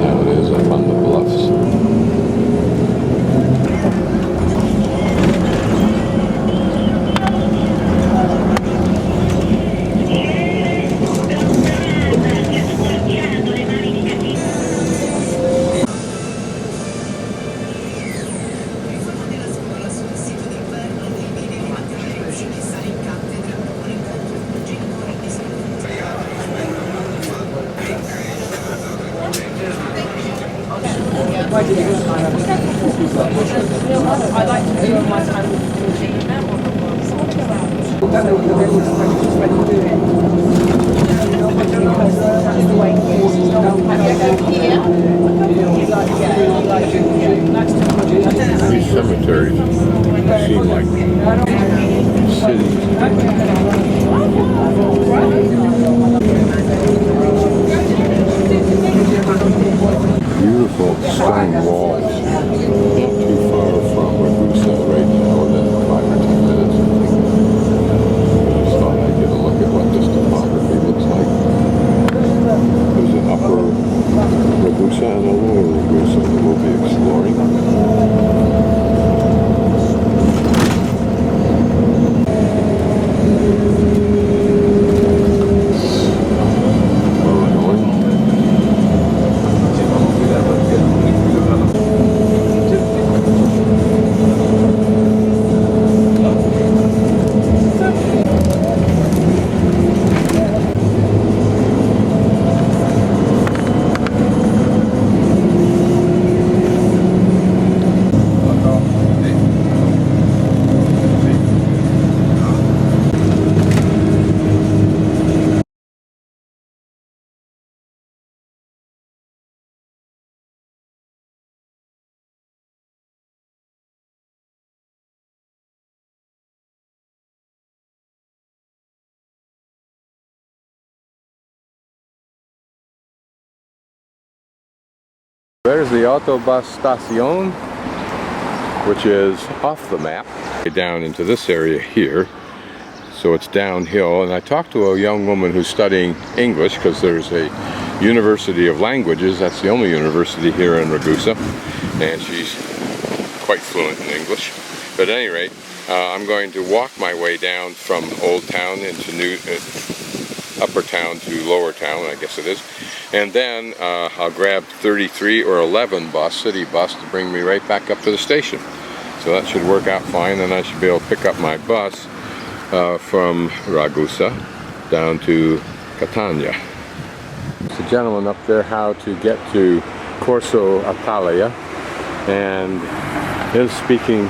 town is up on the bluffs. I like to do my time with These cemeteries seem like cities. Beautiful stone walls, not too far from Ragusa right now, within 5 or 10 minutes, I think. I just thought I'd get a look at what this topography looks like. There's an upper Ragusa and a lower Ragusa that we'll be exploring. There's the Autobus Station, which is off the map, down into this area here. So it's downhill, and I talked to a young woman who's studying English because there's a University of Languages. That's the only university here in Ragusa, and she's quite fluent in English. But at any rate, I'm going to walk my way down from Old Town into Upper Town to Lower Town, I guess it is. And then I'll grab 33 or 11 bus, city bus, to bring me right back up to the station. So that should work out fine, and I should be able to pick up my bus from Ragusa down to Catania. There's a gentleman up there how to get to Corso Italia, and his speaking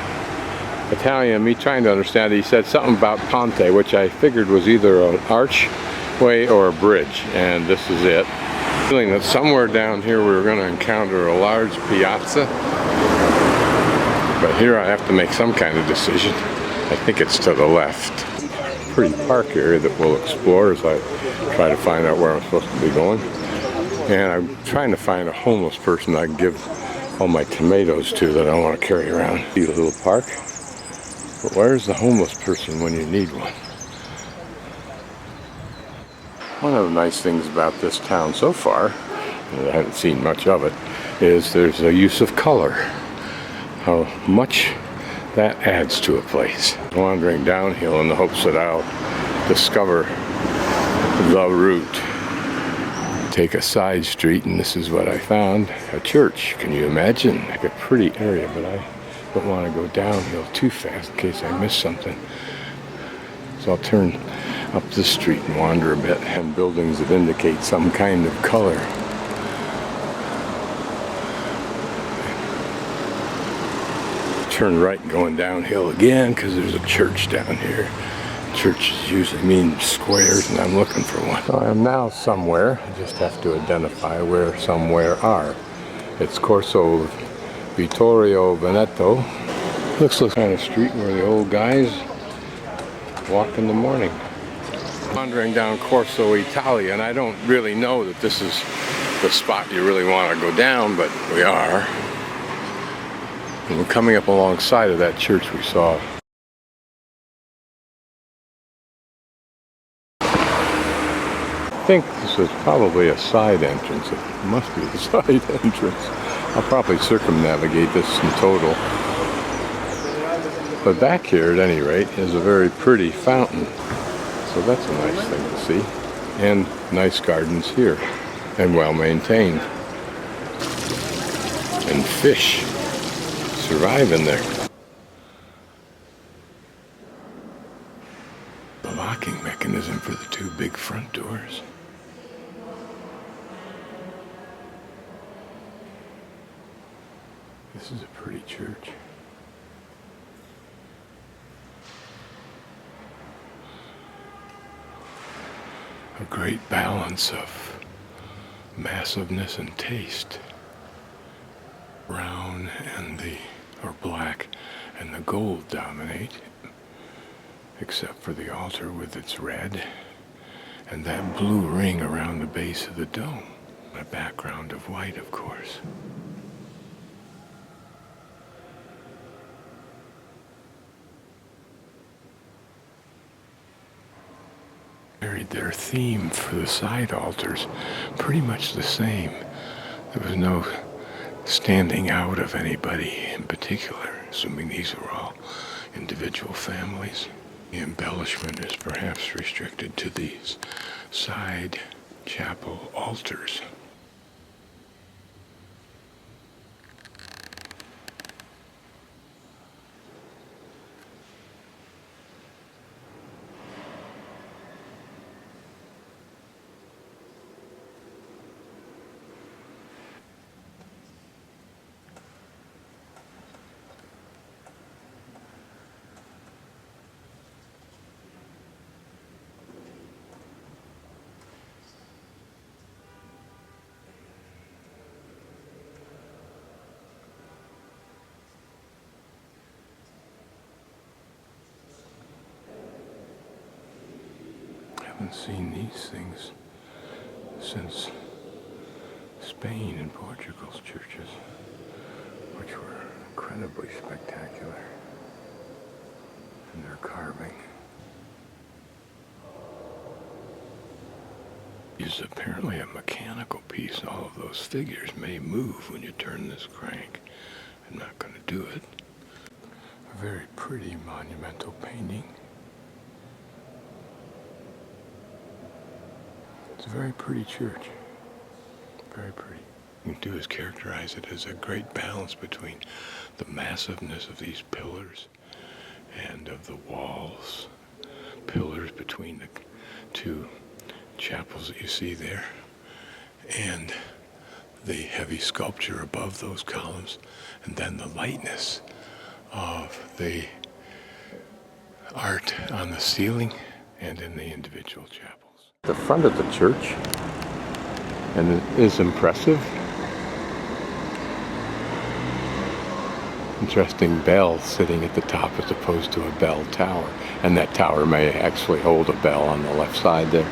Italian, me trying to understand it. He said something about Ponte, which I figured was either an archway or a bridge, and this is it. Feeling that somewhere down here we're going to encounter a large piazza, but here I have to make some kind of decision. I think it's to the left. Pretty park area that we'll explore as I try to find out where I'm supposed to be going. And I'm trying to find a homeless person I can give all my tomatoes to that I don't want to carry around. See a little park, but where's the homeless person when you need one? One of the nice things about this town so far, and I haven't seen much of it, is there's a use of color. How much that adds to a place. Wandering downhill in the hopes that I'll discover the route. Take a side street, and this is what I found. A church. Can you imagine? Like a pretty area, but I don't want to go downhill too fast in case I miss something. So I'll turn up this street and wander a bit, and buildings that indicate some kind of color. Turn right going downhill again because there's a church down here. Churches usually mean squares, and I'm looking for one. So I am now somewhere. I just have to identify where somewhere are. It's Corso Vittorio Veneto. Looks like kind of street where the old guys walk in the morning. Wandering down Corso Italia, and I don't really know that this is the spot you really want to go down, but we are. And we're coming up alongside of that church we saw. I think This is probably a side entrance. It must be the side entrance. I'll probably circumnavigate this in total. But back here, at any rate, is a very pretty fountain. So that's a nice thing to see. And nice gardens here. And well maintained. And fish survive in there. The locking mechanism for the two big front doors. This is a pretty church. A great balance of massiveness and taste. Brown and or black and the gold dominate, except for the altar with its red and that blue ring around the base of the dome. A background of white, of course. Their theme for the side altars pretty much the same. There was no standing out of anybody in particular, assuming these were all individual families. The embellishment is perhaps restricted to these side chapel altars. I haven't seen these things since Spain and Portugal's churches, which were incredibly spectacular in their carving. Is apparently a mechanical piece. All of those figures may move when you turn this crank. I'm not going to do it. A very pretty monumental painting. It's a very pretty church. Very pretty. What you can do is characterize it as a great balance between the massiveness of these pillars and of the walls. Pillars between the two chapels that you see there, and the heavy sculpture above those columns, and then the lightness of the art on the ceiling and in the individual chapels. The front of the church, and it is impressive. Interesting bell sitting at the top as opposed to a bell tower, and that tower may actually hold a bell on the left side there.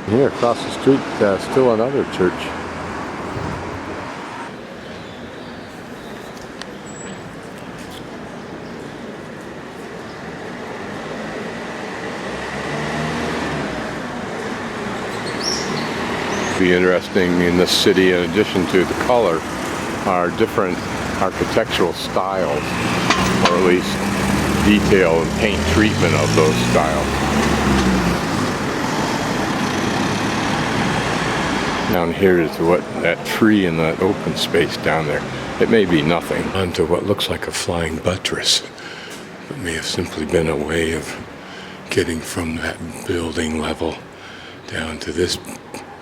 Here across the street, still another church. Be interesting in this city, in addition to the color, are different architectural styles, or at least detail and paint treatment of those styles. Down here is what that tree in that open space down there. It may be nothing. Onto what looks like a flying buttress. It may have simply been a way of getting from that building level down to this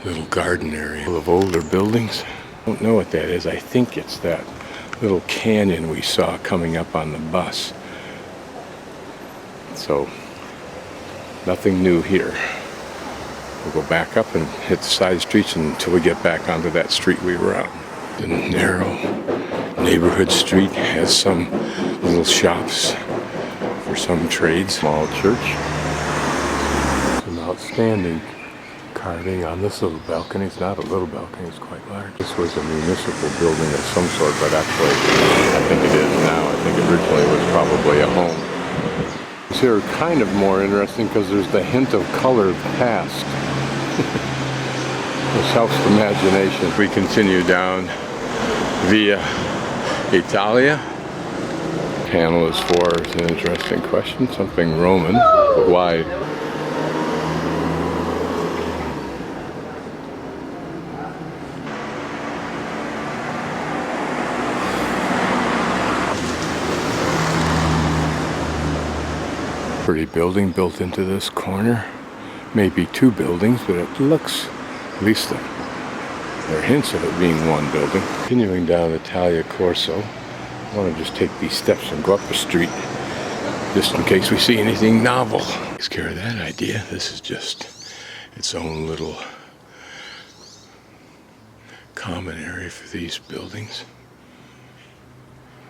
little garden area full of older buildings. I don't know what that is. I think it's that little canyon we saw coming up on the bus. So, nothing new here. We'll go back up and hit the side streets until we get back onto that street we were on. The narrow neighborhood street has some little shops for some trades. Small church. Some outstanding carving on this little balcony. It's not a little balcony, it's quite large. This was a municipal building of some sort, but actually I think it is now. I think originally it was probably a home. These here are kind of more interesting because there's the hint of colored past. This helps the imagination. We continue down via Italia. Panel is for, it's an interesting question, something Roman, but why? Pretty building built into this corner. Maybe two buildings, but it looks, at least there are hints of it being one building. Continuing down Italia Corso. I want to just take these steps and go up the street, just in case we see anything novel. Takes care of that idea. This is just its own little common area for these buildings.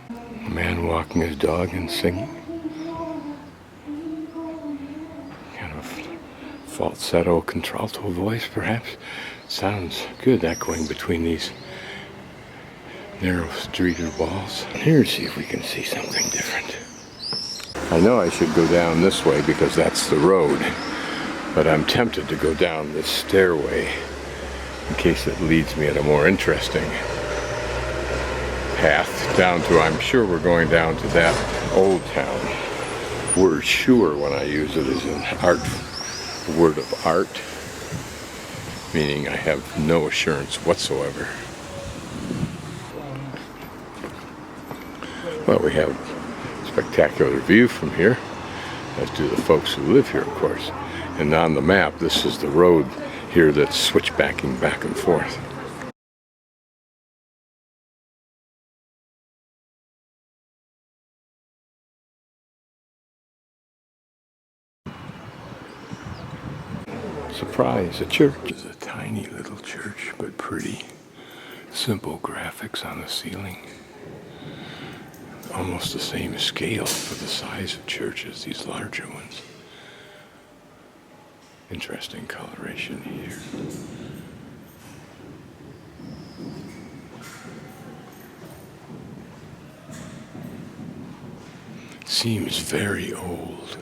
A man walking his dog and singing. Kind of falsetto contralto voice, perhaps. Sounds good, echoing between these narrow streeted walls. Here, see if we can see something different. I know I should go down this way because that's the road, but I'm tempted to go down this stairway in case it leads me at a more interesting path down to, I'm sure we're going down to that old town. Word sure, when I use it, is an art word of art, meaning I have no assurance whatsoever. Well, we have a spectacular view from here, as do the folks who live here, of course. And on the map, this is the road here that's switchbacking back and forth. Surprise, a church. It's a tiny little church, but pretty. Simple graphics on the ceiling. Almost the same scale for the size of churches, these larger ones. Interesting coloration here. Seems very old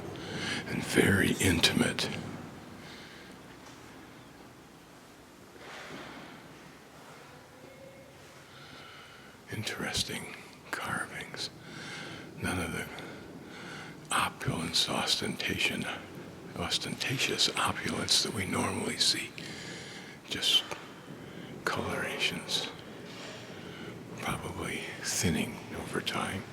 and very intimate. Interesting carvings. None of the opulence, ostentatious opulence that we normally see. Just colorations, probably thinning over time.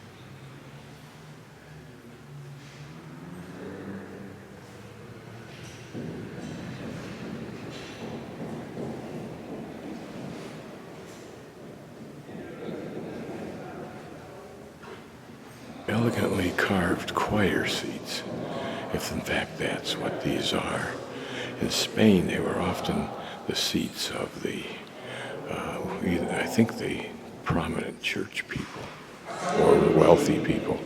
Elegantly carved choir seats, if in fact that's what these are. In Spain, they were often the seats of the, I think the prominent church people or the wealthy people,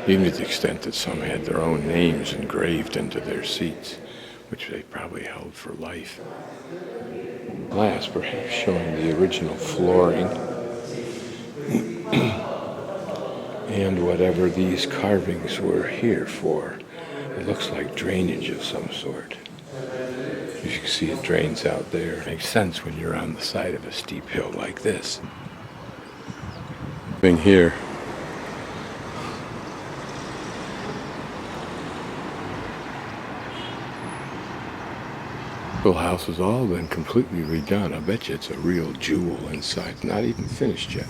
even to the extent that some had their own names engraved into their seats, which they probably held for life. Glass, perhaps showing the original flooring. And whatever these carvings were here for. It looks like drainage of some sort. You can see it drains out there. It makes sense when you're on the side of a steep hill like this. Thing here. The house has all been completely redone. I bet you it's a real jewel inside. Not even finished yet.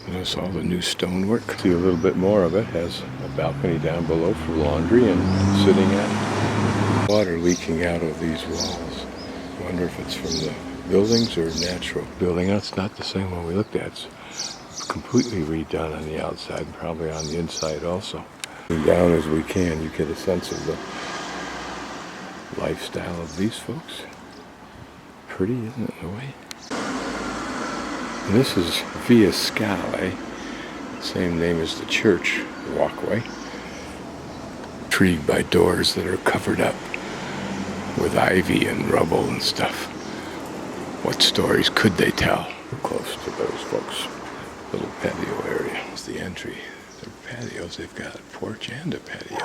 Notice all the new stonework. See a little bit more of it. Has a balcony down below for laundry and sitting at. Water leaking out of these walls. I wonder if it's from the buildings or natural building. That's not the same one we looked at. It's completely redone on the outside, probably on the inside also. Down as we can, you get a sense of the lifestyle of these folks. Pretty, isn't it, in a way? And this is Via Scale, same name as the church walkway. Intrigued by doors that are covered up with ivy and rubble and stuff. What stories could they tell? We're close to those folks' little patio area. It's the entry. Their patios, they've got a porch and a patio.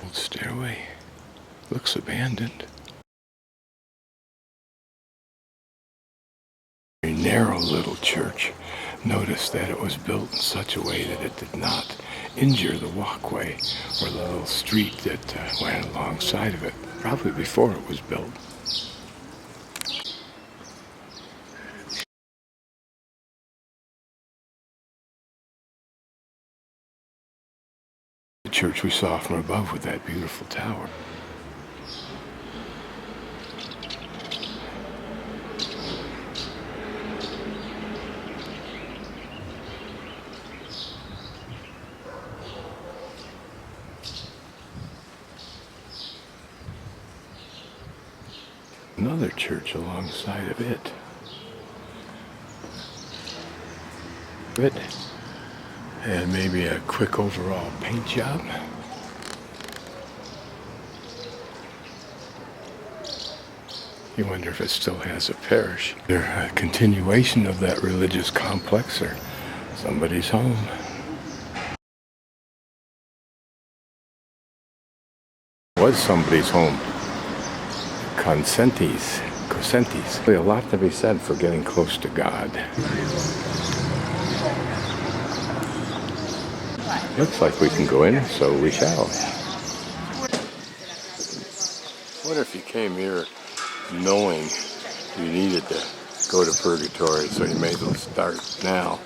Old stairway. Looks abandoned. narrow little church. Notice that it was built in such a way that it did not injure the walkway or the little street that went alongside of it, probably before it was built. The church we saw from above with that beautiful tower. Another church alongside of it. And maybe a quick overall paint job. You wonder if it still has a parish. They're a continuation of that religious complex or somebody's home. Was somebody's home. Cosentini's. A lot to be said for getting close to God. Looks like we can go in, so we shall. What if you came here knowing you needed to go to purgatory, so you may as well start now?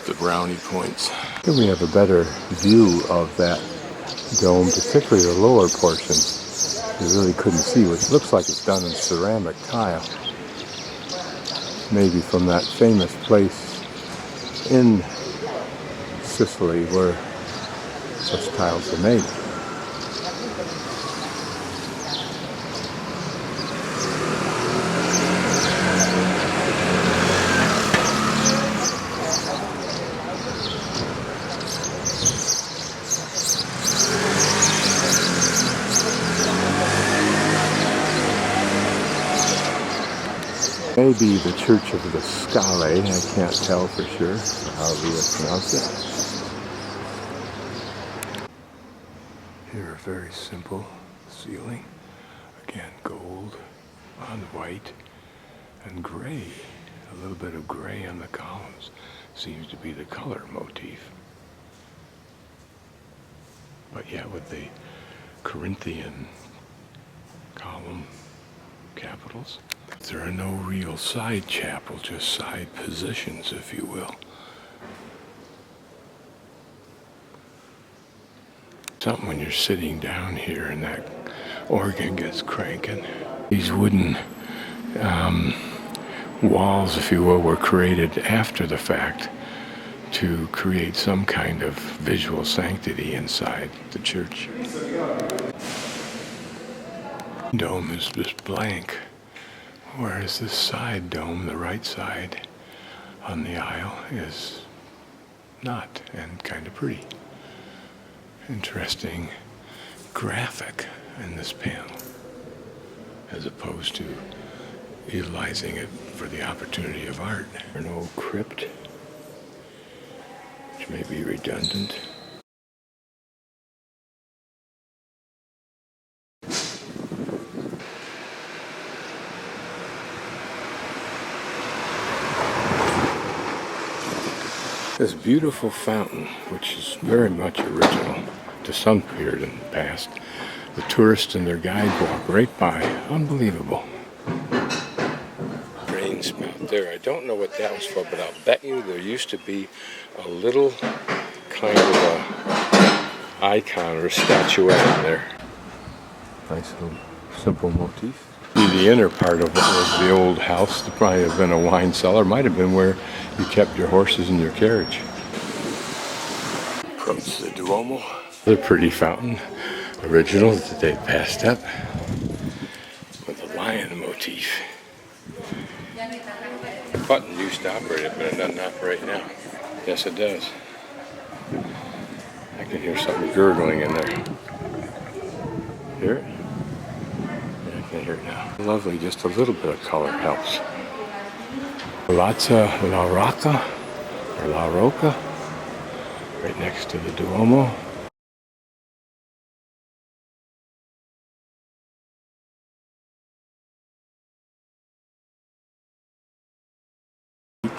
The brownie points. Here we have a better view of that dome, particularly the lower portion. You really couldn't see, which looks like it's done in ceramic tile. Maybe from that famous place in Sicily where such tiles are made. Maybe the Church of the Scale, I can't tell for sure how you pronounce it. Here a very simple ceiling. Again, gold on white and gray. A little bit of gray on the columns seems to be the color motif. But yeah, with the Corinthian column capitals. There are no real side chapel, just side positions, if you will. Something when you're sitting down here and that organ gets cranking. These wooden walls, if you will, were created after the fact to create some kind of visual sanctity inside the church. Dome is just blank. Whereas this side dome, the right side on the aisle, is not, and kind of pretty. Interesting graphic in this panel, as opposed to utilizing it for the opportunity of art. There's no crypt, which may be redundant. This beautiful fountain, which is very much original to some period in the past. The tourists and their guide walk right by. Unbelievable. Rain spout there. I don't know what that was for, but I'll bet you there used to be a little kind of a icon or a statuette in there. Nice little simple motif. The inner part of what was the old house. There probably have been a wine cellar. Might have been where you kept your horses in your carriage. Approach the Duomo. The pretty fountain, original that they passed up with a lion motif. The button used to operate it, but it doesn't operate now. Yes, it does. I can hear something gurgling in there. Hear it? Yeah, I can hear it now. Lovely, just a little bit of color helps. Palazzo La Rocca, or La Rocca, right next to the Duomo.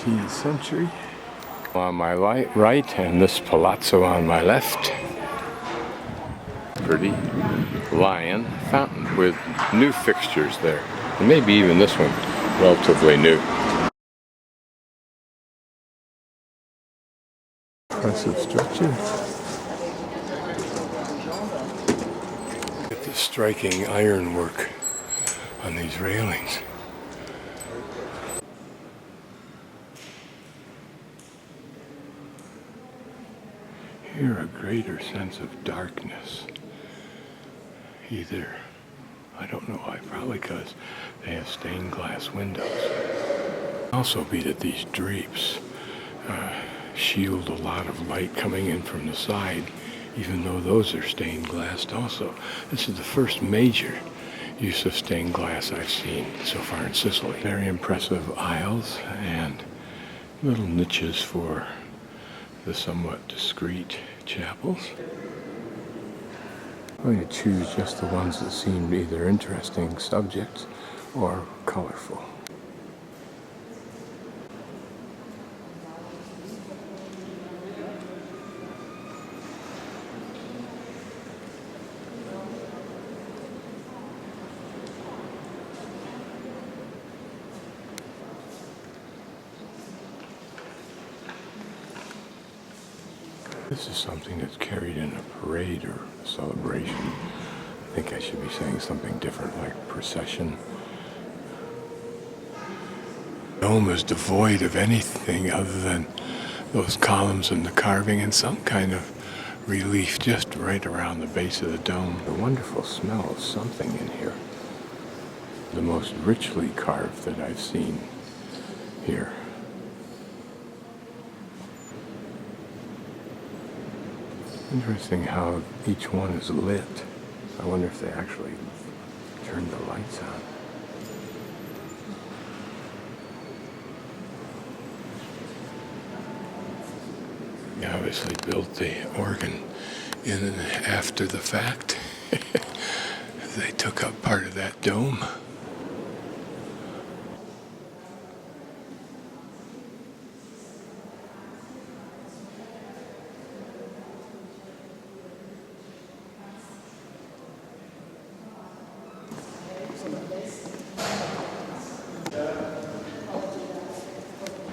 17th century. On my right and this palazzo on my left. Pretty lion fountain with new fixtures there. And maybe even this one relatively new. Impressive structure. Look at the striking ironwork on these railings. Here a greater sense of darkness. Either, I don't know why, probably because they have stained glass windows. Also be that these drapes shield a lot of light coming in from the side, even though those are stained glass also. This is the first major use of stained glass I've seen so far in Sicily. Very impressive aisles and little niches for the somewhat discreet chapels. I'm going to choose just the ones that seem either interesting subjects or colorful. This is something that's carried in a parade or a celebration. I think I should be saying something different, like procession. The dome is devoid of anything other than those columns and the carving and some kind of relief just right around the base of the dome. The wonderful smell of something in here. The most richly carved that I've seen here. Interesting how each one is lit. I wonder if they actually turned the lights on. They obviously built the organ in and after the fact. They took up part of that dome.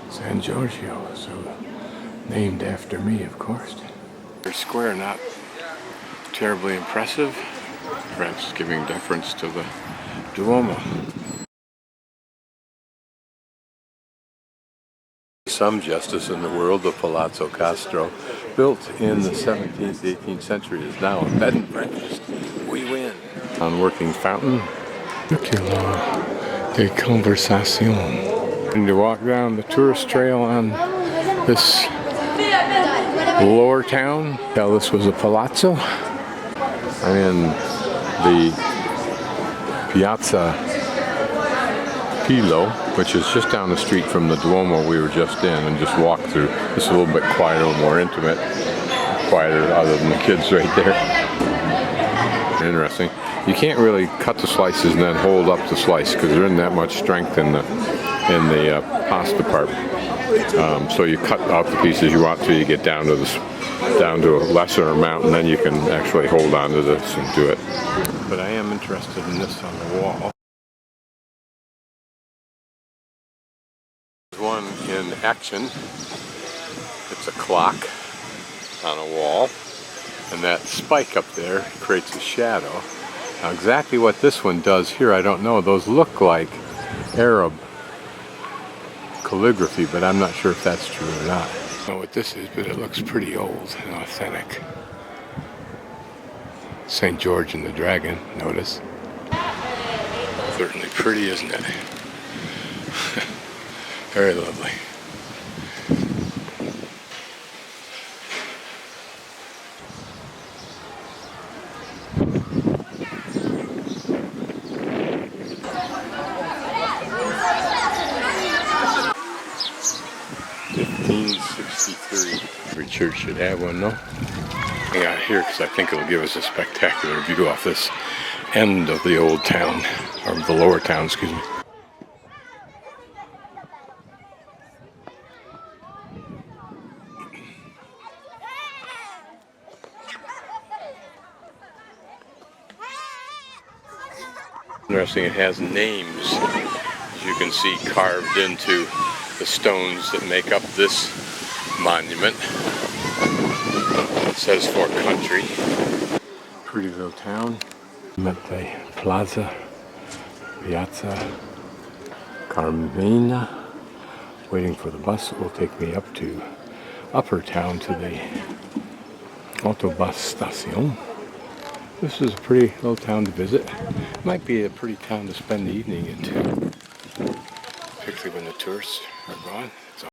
San Giorgio, so named after me, of course. Their square, not terribly impressive, perhaps giving deference to the Duomo. Some justice in the world, the Palazzo Castro, built in the 17th, 18th century, is now a bed and breakfast. We win. On working fountain, de conversation. And to walk down the tourist trail on this lower town. Tell this was a palazzo. I'm in the Piazza Pilo, which is just down the street from the Duomo we were just in, and just walk through. It's a little bit quieter, a little more intimate. Quieter other than the kids right there. Interesting. You can't really cut the slices and then hold up the slice because there isn't that much strength in the pasta part. So you cut out the pieces you want till you get down to a lesser amount, and then you can actually hold on to this and do it. But I am interested in this on the wall. There's one in action. It's a clock on a wall, and that spike up there creates a shadow. Now exactly what this one does here, I don't know. Those look like Arab calligraphy, but I'm not sure if that's true or not. I don't know what this is, but it looks pretty old and authentic. St. George and the Dragon, notice. Certainly pretty, isn't it? Very lovely. Every church should have one, no? Hang out here because I think it'll give us a spectacular view off this end of the old town, or the lower town, excuse me. Interesting, it has names, as you can see, carved into the stones that make up this monument. It says for country. Pretty little town. I'm at the Piazza Carmina, waiting for the bus that will take me up to Upper Town to the Autobus Station. This is a pretty little town to visit. Might be a pretty town to spend the evening into, particularly when the tourists are gone.